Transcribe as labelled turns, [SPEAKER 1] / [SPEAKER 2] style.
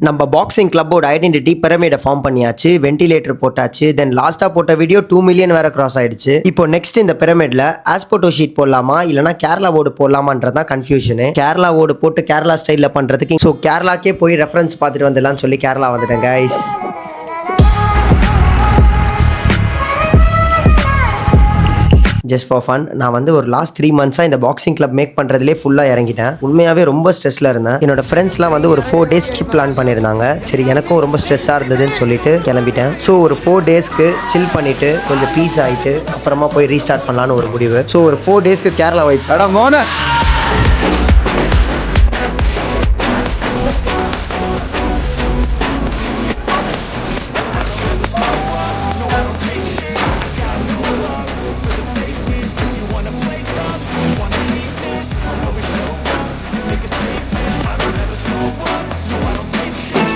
[SPEAKER 1] நம்ம boxing கிளப்போட identity பிரமிடை form பண்ணியாச்சு, ventilator போட்டாச்சு, தென் லாஸ்டா போட்ட வீடியோ 2 மில்லியன் வேற கிராஸ் ஆயிடுச்சு. இப்போ நெக்ஸ்ட் இந்த பிரமிட்ல ஆஸ்போட்டோ ஷீட் போடலாமா இல்லனா கேரளா ஓடு போடலாமான்றதான் கன்ஃபியூஷன். கேரளா ஓடு போட்டு கேரளா ஸ்டைல்ல பண்றதுக்கு ஸோ கேரளாக்கே போய் ரெஃபரன்ஸ் பார்த்துட்டு வந்துடலாம்னு சொல்லி கேரளா வந்துட்டேன் கைஸ். ஜஸ்ட் ஃபார் ஃபன் நான் வந்து ஒரு லாஸ்ட் 3 மந்த்ஸாக இந்த பாக்ஸிங் கிளப் மேக் பண்ணுறதுலேயே ஃபுல்லாக இறங்கிட்டேன். உண்மையாகவே ரொம்ப ஸ்ட்ரெஸ்ஸில் இருந்தேன். என்னோட ஃப்ரெண்ட்ஸ்லாம் வந்து ஒரு 4 டேஸ் ட்ரிப் பிளான் பண்ணியிருந்தாங்க. சரி எனக்கும் ரொம்ப ஸ்ட்ரெஸ்ஸாக இருந்ததுன்னு சொல்லிட்டு கிளம்பிட்டேன். ஸோ ஒரு 4 டேஸ்க்கு சில் பண்ணிவிட்டு கொஞ்சம் பீஸ் ஆகிட்டு அப்புறமா போய் ரீஸ்டார்ட் பண்ணலான்னு ஒரு முடிவு. ஸோ ஒரு 4 டேஸ்க்கு கேரளா வைப்ஸ்